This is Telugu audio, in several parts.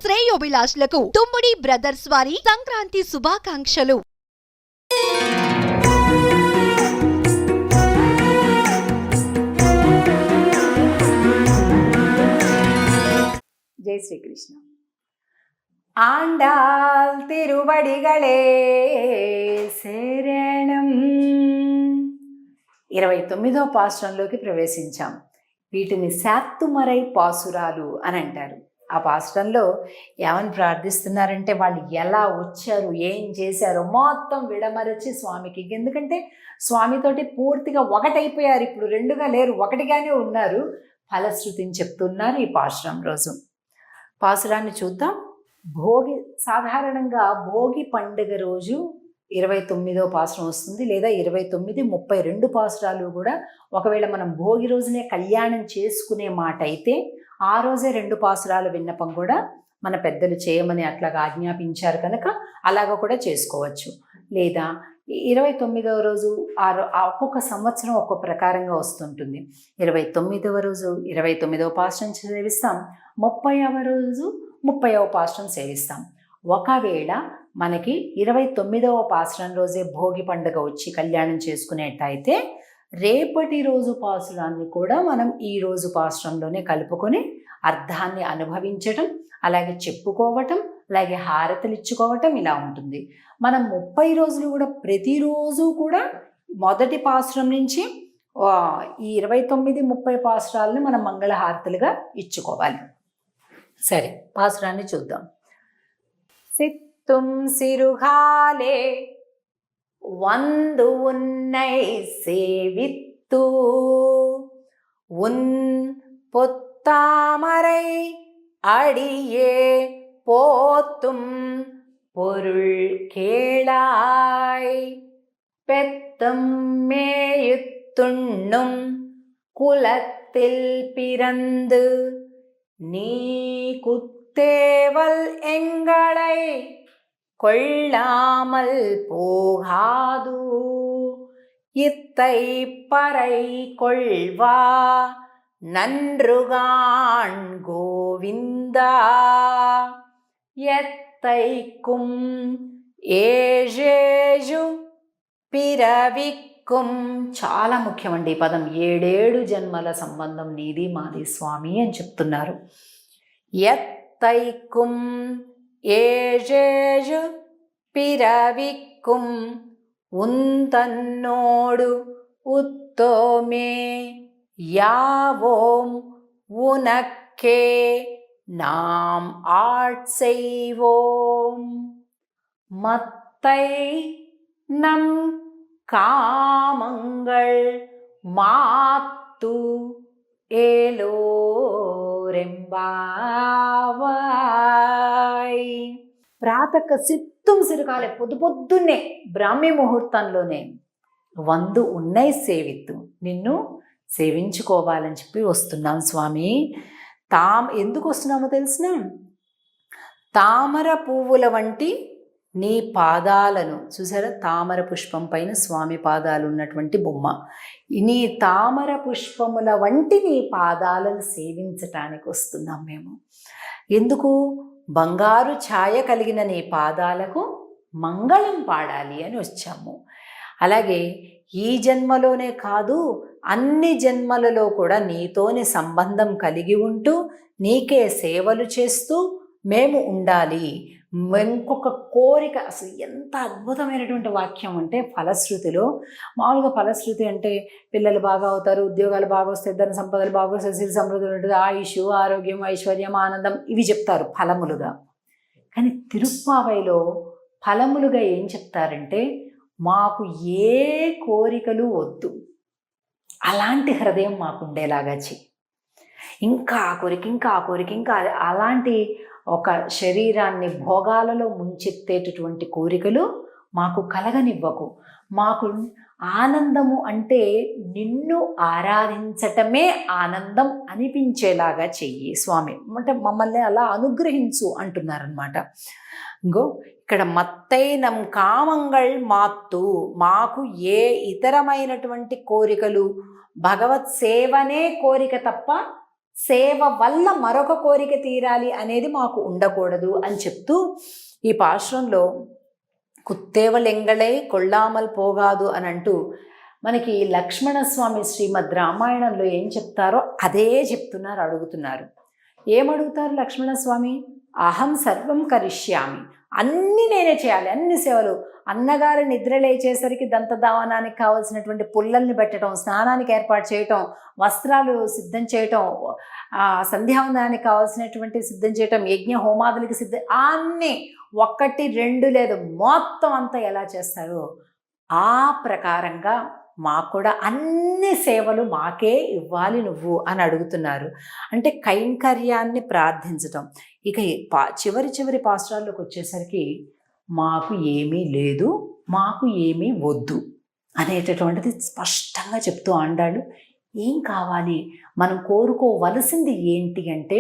శ్రేయోభిలాషులకు తుమ్ముడి బ్రదర్స్ వారి సంక్రాంతి శుభాకాంక్షలు. జై శ్రీకృష్ణ. ఆండాల్ తిరువడిగళే శరణం. 29వ పాసురంలోకి ప్రవేశించాం. వీటిని శాత్తుమరై పాసురాలు అని అంటారు. ఆ పాసురంలో ఏమని ప్రార్థిస్తున్నారంటే వాళ్ళు ఎలా వచ్చారు, ఏం చేశారో మొత్తం విడమరచి స్వామికి, ఎందుకంటే స్వామితోటి పూర్తిగా ఒకటైపోయారు. ఇప్పుడు రెండుగా లేరు, ఒకటిగానే ఉన్నారు. ఫలశ్రుతిని చెప్తున్నారు ఈ పాసురం రోజు. పాసురాన్ని చూద్దాం. భోగి, సాధారణంగా భోగి పండుగ రోజు 29వ పాసురం వస్తుంది, లేదా 29, 32 పాసురాలు కూడా. ఒకవేళ మనం భోగి రోజునే కళ్యాణం చేసుకునే మాట అయితే ఆ రోజే 2 పాసురాల విన్నపం కూడా మన పెద్దలు చేయమని అట్లాగా ఆజ్ఞాపించారు కనుక అలాగ కూడా చేసుకోవచ్చు. లేదా 29వ రోజు ఒక్కొక్క సంవత్సరం ఒక్కొక్క ప్రకారంగా వస్తుంటుంది. 29వ రోజు 29వ పాసురం సేవిస్తాం, 30వ రోజు 30వ పాసురం సేవిస్తాం. ఒకవేళ మనకి 29వ పాసురం రోజే భోగి పండుగ వచ్చి కళ్యాణం చేసుకునేట్టయితే రేపటి రోజు పాసురాన్ని కూడా మనం ఈ రోజు పాసురంలోనే కలుపుకొని అర్థాన్ని అనుభవించటం, అలాగే చెప్పుకోవటం, అలాగే హారతలు ఇచ్చుకోవటం ఇలా ఉంటుంది. మనం 30 రోజులు కూడా ప్రతిరోజు కూడా మొదటి పాసురం నుంచి ఈ 29, 30 పాసురాలను మనం మంగళహారతులుగా ఇచ్చుకోవాలి. సరే, పాసురాన్ని చూద్దాం. సిత్తుం సిరుగాలే வந்து உன்னை சேவித்து உன் பொத்தாமரை அடியே போத்தும் பொருள் கேளாய் பெத்தம் மேயுத்துண்ணும் குலத்தில் பிறந்து நீ குத்தேவல் எங்களை கொள்ளாமல் போகாது இத்தை பறை கொள்வா நன்றுகான் கோவிந்தா எத்தைக்கும் ఏజేజు పిరవిక్కుం. చాలా ముఖ్యమండి ఈ పదం. 7 జన్మల సంబంధం నీది మాది స్వామి అని చెప్తున్నారు. ఎత్తైకుం ஏழேழு பிறவிக்கும் உந்தன்னோடு உத்தோமே யாவோம் உனக்கே நாம் ஆட்செய்வோம் மத்தை நம் காமங்கள் மாத்து ఏలోరెంబావాయ్. ప్రాతక సిత్తుం సిరుకాలే, పొద్దున్నే బ్రాహ్మీ ముహూర్తంలోనే వందు ఉన్నై సేవిత్తు, నిన్ను సేవించుకోవాలని చెప్పి వస్తున్నాం స్వామి. ఎందుకు వస్తున్నామో తెలిసిన, తామర పువ్వుల వంటి నీ పాదాలను చూసారా, తామర పుష్పం పైన స్వామి పాదాలు ఉన్నటువంటి బొమ్మ. నీ తామర పుష్పముల వంటి నీ పాదాలను సేవించటానికి వస్తున్నాం మేము. ఎందుకు? బంగారు ఛాయ కలిగిన నీ పాదాలకు మంగళం పాడాలి అని వచ్చాము. అలాగే ఈ జన్మలోనే కాదు, అన్ని జన్మలలో కూడా నీతోని సంబంధం కలిగి ఉంటూ నీకే సేవలు చేస్తూ మేము ఉండాలి. ఇంకొక కోరిక, అసలు ఎంత అద్భుతమైనటువంటి వాక్యం అంటే ఫలశ్రుతిలో. మామూలుగా ఫలశ్రుతి అంటే పిల్లలు బాగా అవుతారు, ఉద్యోగాలు బాగా వస్తాయి, ధన సంపదలు బాగా వస్తాయి, సిరి సమృద్ధులు ఉంటుంది, ఆయుష్, ఆరోగ్యం, ఐశ్వర్యం, ఆనందం ఇవి చెప్తారు ఫలములుగా. కానీ తిరుప్పావైలో ఫలములుగా ఏం చెప్తారంటే, మాకు ఏ కోరికలు వద్దు, అలాంటి హృదయం మాకుండేలాగా చెయ్యి. ఇంకా ఆ కోరిక, ఇంకా ఆ కోరిక, ఇంకా అలాంటి ఒక శరీరాన్ని భోగాలలో ముంచెత్తేటటువంటి కోరికలు మాకు కలగనివ్వకు. మాకు ఆనందము అంటే నిన్ను ఆరాధించటమే ఆనందం అనిపించేలాగా చెయ్యి స్వామి. అంటే మమ్మల్ని అలా అనుగ్రహించు అంటున్నారనమాట. ఇంకో ఇక్కడ మత్తైనం కామంగళ్ మాత్తు, మాకు ఏ ఇతరమైనటువంటి కోరికలు, భగవత్ సేవనే కోరిక తప్ప సేవ వల్ల మరొక కోరిక తీరాలి అనేది మాకు ఉండకూడదు అని చెప్తూ ఈ పాశ్రంలో కుత్తేవలెంగళై కొళ్ళామల్ పోగాదు అని అంటూ మనకి లక్ష్మణస్వామి శ్రీమద్ రామాయణంలో ఏం చెప్తారో అదే చెప్తున్నారు, అడుగుతున్నారు. ఏమడుగుతారు లక్ష్మణస్వామి? అహం సర్వం కరిష్యామి, అన్నీ నేనే చేయాలి, అన్ని సేవలు. అన్నగారు నిద్ర లేచేసరికి దంతధావనానికి కావాల్సినటువంటి పుల్లల్ని పెట్టడం, స్నానానికి ఏర్పాటు చేయటం, వస్త్రాలు సిద్ధం చేయటం, సంధ్యావందనానికి కావాల్సినటువంటి సిద్ధం చేయటం, యజ్ఞ హోమాదులకి సిద్ధం, అన్నీ 1, 2 లేదు, మొత్తం అంతా ఎలా చేస్తారో ఆ ప్రకారంగా మాకు కూడా అన్ని సేవలు మాకే ఇవ్వాలి నువ్వు అని అడుగుతున్నారు. అంటే కైంకర్యాన్ని ప్రార్థించటం. ఇక చివరి పాసురాల్లోకి వచ్చేసరికి మాకు ఏమీ లేదు, మాకు ఏమీ వద్దు అనేటటువంటిది స్పష్టంగా చెప్తూ ఆండాళ్ళు ఏం కావాలి, మనం కోరుకోవలసింది ఏంటి అంటే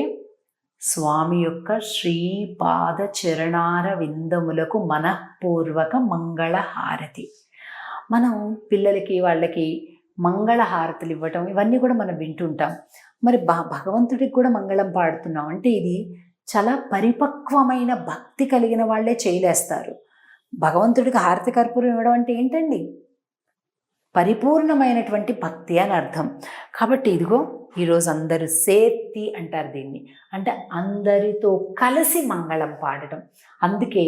స్వామి యొక్క శ్రీపాద చరణార విందములకు మనఃపూర్వక మంగళహారతి. మనం పిల్లలకి వాళ్ళకి మంగళహారతులు ఇవ్వటం ఇవన్నీ కూడా మనం వింటుంటాం. మరి భగవంతుడికి కూడా మంగళం పాడుతున్నాం అంటే ఇది చాలా పరిపక్వమైన భక్తి కలిగిన వాళ్ళే చేయలేస్తారు. భగవంతుడికి హారతి కర్పూరం ఇవ్వడం అంటే ఏంటండి? పరిపూర్ణమైనటువంటి భక్తి అని అర్థం. కాబట్టి ఇదిగో ఈరోజు అందరూ సేర్తి అంటారు దీన్ని, అంటే అందరితో కలిసి మంగళం పాడటం. అందుకే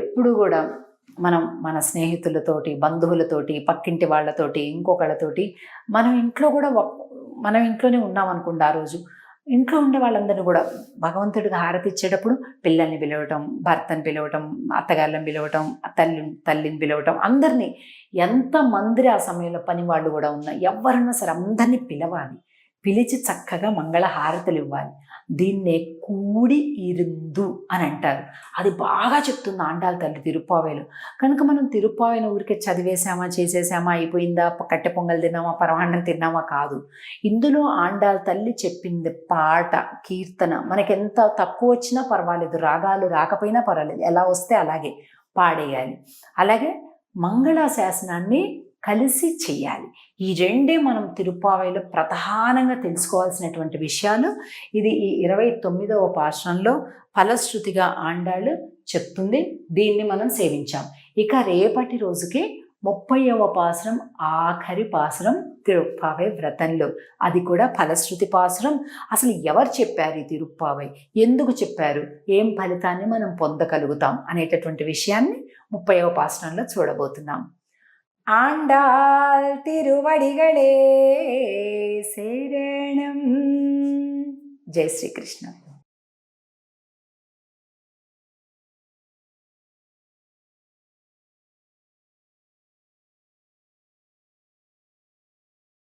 ఎప్పుడు కూడా మనం మన స్నేహితులతోటి, బంధువులతోటి, పక్కింటి వాళ్ళతోటి, ఇంకొకళ్ళతోటి మనం ఇంట్లోనే ఉన్నాం అనుకోండి, ఆ రోజు ఇంట్లో ఉండే వాళ్ళందరినీ కూడా భగవంతుడికి హారతి ఇచ్చేటప్పుడు పిల్లల్ని పిలవటం, భర్తని పిలవటం, అత్తగారులను పిలవటం, తల్లిని పిలవటం, అందరినీ ఎంతమంది ఆ సమయంలో పని వాళ్ళు కూడా ఉన్నా ఎవరన్నా సరే అందరినీ పిలవాలి, పిలిచి చక్కగా మంగళ హారతులు ఇవ్వాలి. దీన్నే కూడి ఇరుందు అని అంటారు. అది బాగా చెప్తుంది ఆండాళ్ళ తల్లి తిరుప్పావేలో. కనుక మనం తిరుప్పావేను ఊరికే చదివేశామా, చేసేసామా, అయిపోయిందా, కట్టె పొంగల్ తిన్నామా, పరమాన్నం తిన్నామా కాదు. ఇందులో ఆండాళ్ళ తల్లి చెప్పింది పాట, కీర్తన మనకెంత తక్కువ వచ్చినా పర్వాలేదు, రాగాలు రాకపోయినా పర్వాలేదు, ఎలా వస్తే అలాగే పాడేయాలి. అలాగే మంగళాశాసనాన్ని కలిసి చెయ్యాలి. ఈ రెండే మనం తిరుప్పావైలో ప్రధానంగా తెలుసుకోవాల్సినటువంటి విషయాలు. ఇది ఈ 29వ పాశ్రంలో ఫలశ్రుతిగా ఆండాళ్ళు చెప్తుంది. దీన్ని మనం సేవించాం. ఇక రేపటి రోజుకి 30వ పాసురం, ఆఖరి పాసురం తిరుప్పావై వ్రతంలో. అది కూడా ఫలశ్రుతి పాసురం. అసలు ఎవరు చెప్పారు ఈ తిరుప్పావై, ఎందుకు చెప్పారు, ఏం ఫలితాన్ని మనం పొందగలుగుతాం అనేటటువంటి విషయాన్ని 30వ పాసురంలో చూడబోతున్నాం. ஆண்டாள் திருவடிகளே சரணம். ஜெய் ஸ்ரீ கிருஷ்ணன்.